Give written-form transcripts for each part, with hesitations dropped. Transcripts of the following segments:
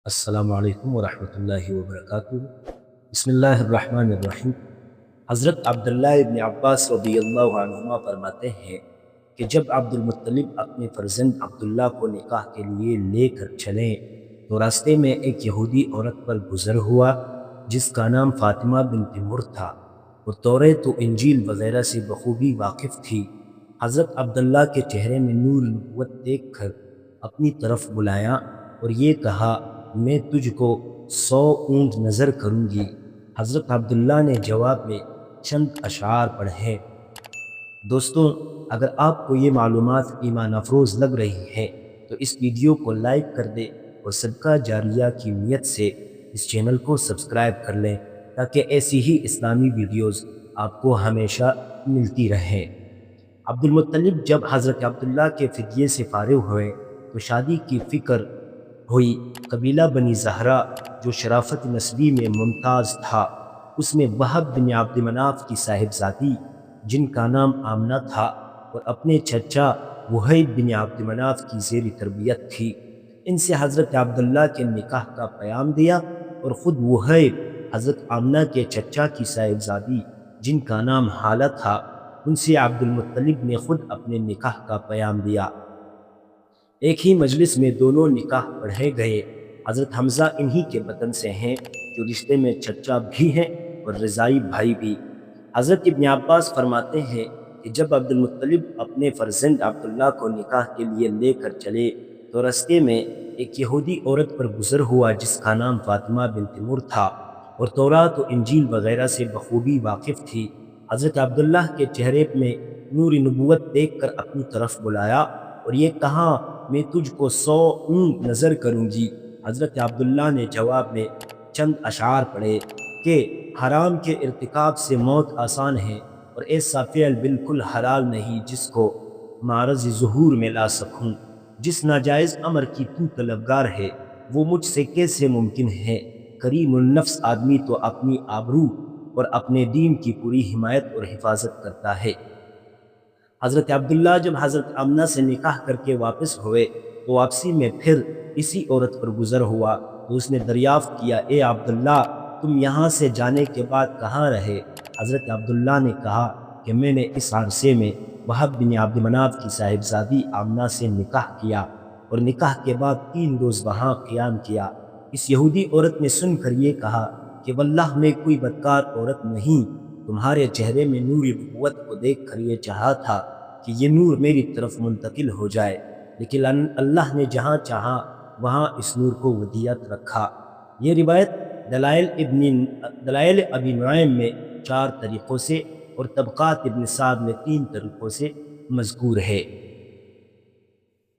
السلام علیکم ورحمۃ اللہ وبرکاتہ۔ بسم اللہ الرحمن الرحیم۔ حضرت عبداللہ ابن عباس رضی اللہ عنہما فرماتے ہیں کہ جب عبد المطلب اپنے فرزند عبداللہ کو نکاح کے لیے لے کر چلیں تو راستے میں ایک یہودی عورت پر گزر ہوا جس کا نام فاطمہ بنت مر تھا۔ وہ توریت و انجیل وغیرہ سے بخوبی واقف تھی۔ حضرت عبداللہ کے چہرے میں نور نبوت دیکھ کر اپنی طرف بلایا اور یہ کہا، میں تجھ کو 100 اونٹ نظر کروں گی۔ حضرت عبداللہ نے جواب میں چند اشعار پڑھے۔ دوستوں، اگر آپ کو یہ معلومات ایمان افروز لگ رہی ہیں تو اس ویڈیو کو لائک کر دیں اور صدقہ جاریہ کی نیت سے اس چینل کو سبسکرائب کر لیں تاکہ ایسی ہی اسلامی ویڈیوز آپ کو ہمیشہ ملتی رہیں۔ عبد المطلب جب حضرت عبداللہ کے فدیے سے فارغ ہوئے تو شادی کی فکر ہوئی۔ قبیلہ بنی زہرہ جو شرافت نسبی میں ممتاز تھا، اس میں وہب بن عبد مناف کی صاحبزادی جن کا نام آمنہ تھا اور اپنے چچا وہیب بن عبد مناف کی زیر تربیت تھی۔ ان سے حضرت عبداللہ کے نکاح کا پیام دیا اور خود وہیب حضرت آمنہ کے چچا کی صاحبزادی جن کا نام حالہ تھا، ان سے عبد المطلب نے خود اپنے نکاح کا پیام دیا۔ ایک ہی مجلس میں دونوں نکاح پڑھے گئے۔ حضرت حمزہ انہی کے بطن سے ہیں جو رشتے میں چچا بھی ہیں اور رضائی بھائی بھی۔ حضرت ابن عباس فرماتے ہیں کہ جب عبد المطلب اپنے فرزند عبداللہ کو نکاح کے لیے لے کر چلے تو رستے میں ایک یہودی عورت پر گزر ہوا جس کا نام فاطمہ بنت مر تھا اور تورات و انجیل وغیرہ سے بخوبی واقف تھی۔ حضرت عبداللہ کے چہرے میں نور نبوت دیکھ کر اپنی طرف بلایا اور یہ کہا، میں تجھ کو 100 اونٹ نظر کروں گی۔ حضرت عبداللہ نے جواب میں چند اشعار پڑھے کہ حرام کے ارتکاب سے موت آسان ہے اور ایسا فعل بالکل حلال نہیں جس کو معرض ظہور میں لا سکوں۔ جس ناجائز امر کی تو طلبگار ہے وہ مجھ سے کیسے ممکن ہے؟ کریم النفس آدمی تو اپنی آبرو اور اپنے دین کی پوری حمایت اور حفاظت کرتا ہے۔ حضرت عبداللہ جب حضرت آمنہ سے نکاح کر کے واپس ہوئے تو واپسی میں پھر اسی عورت پر گزر ہوا تو اس نے دریافت کیا، اے عبداللہ، تم یہاں سے جانے کے بعد کہاں رہے؟ حضرت عبداللہ نے کہا کہ میں نے اس عرصے میں وہب بن عبد مناف کی صاحبزادی آمنہ سے نکاح کیا اور نکاح کے بعد 3 روز وہاں قیام کیا۔ اس یہودی عورت نے سن کر یہ کہا کہ واللہ میں کوئی بدکار عورت نہیں، تمہارے چہرے میں نور نبوت کو دیکھ کر یہ چاہا تھا کہ یہ نور میری طرف منتقل ہو جائے، لیکن اللہ نے جہاں چاہا وہاں اس نور کو ودیعت رکھا۔ یہ روایت دلائل ابی نعیم میں 4 طریقوں سے اور طبقات ابن سعد میں 3 طریقوں سے مذکور ہے۔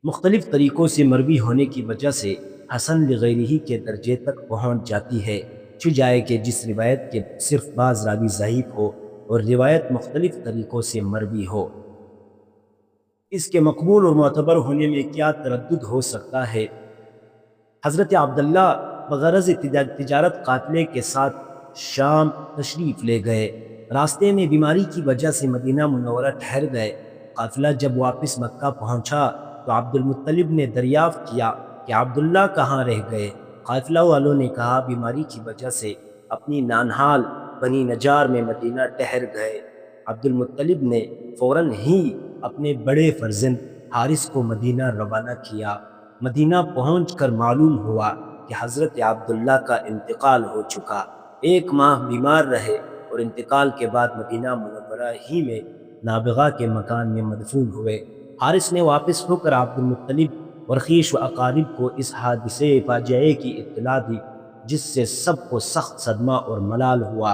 مختلف طریقوں سے مروی ہونے کی وجہ سے حسن لغیرہ کے درجے تک پہنچ جاتی ہے۔ چھو جائے کہ جس روایت کے صرف بعض راوی ضعیف ہو اور روایت مختلف طریقوں سے مروی ہو، اس کے مقبول اور معتبر ہونے میں کیا تردد ہو سکتا ہے؟ حضرت عبداللہ بغرض تجارت قافلے کے ساتھ شام تشریف لے گئے۔ راستے میں بیماری کی وجہ سے مدینہ منورہ ٹھہر گئے۔ قافلہ جب واپس مکہ پہنچا تو عبد المطلب نے دریافت کیا کہ عبداللہ کہاں رہ گئے؟ قافلہ والوں نے کہا، بیماری کی وجہ سے اپنی نانحال بنی نجار میں مدینہ ٹھہر گئے۔ عبد المطلب نے فوراً ہی اپنے بڑے فرزند حارث کو مدینہ روانہ کیا۔ مدینہ پہنچ کر معلوم ہوا کہ حضرت عبداللہ کا انتقال ہو چکا۔ 1 ماہ بیمار رہے اور انتقال کے بعد مدینہ منورہ ہی میں نابغہ کے مکان میں مدفون ہوئے۔ حارث نے واپس ہو کر عبد المطلب اور خویش و اقارب کو اس حادثے فاجعے کی اطلاع دی، جس سے سب کو سخت صدمہ اور ملال ہوا۔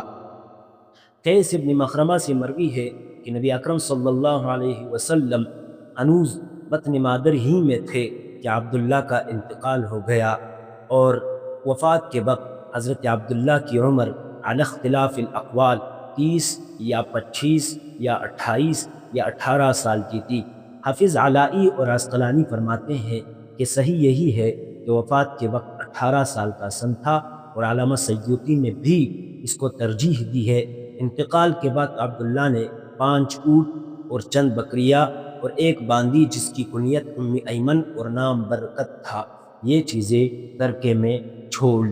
قیس ابن مخرمہ سے مروی ہے کہ نبی اکرم صلی اللہ علیہ وسلم ہنوز بطن مادر ہی میں تھے کہ عبداللہ کا انتقال ہو گیا، اور وفات کے وقت حضرت عبداللہ کی عمر علی اختلاف الاقوال 30 یا 25 یا 28 یا 18 سال کی تھی۔ حافظ علائی اور عسقلانی فرماتے ہیں کہ صحیح یہی ہے کہ وفات کے وقت 18 سال کا سن تھا، اور علامہ سیوطی نے بھی اس کو ترجیح دی ہے۔ انتقال کے بعد عبداللہ نے 5 اونٹ اور چند بکریاں اور ایک باندی جس کی کنیت ام ایمن اور نام برکت تھا، یہ چیزیں ترکے میں چھوڑ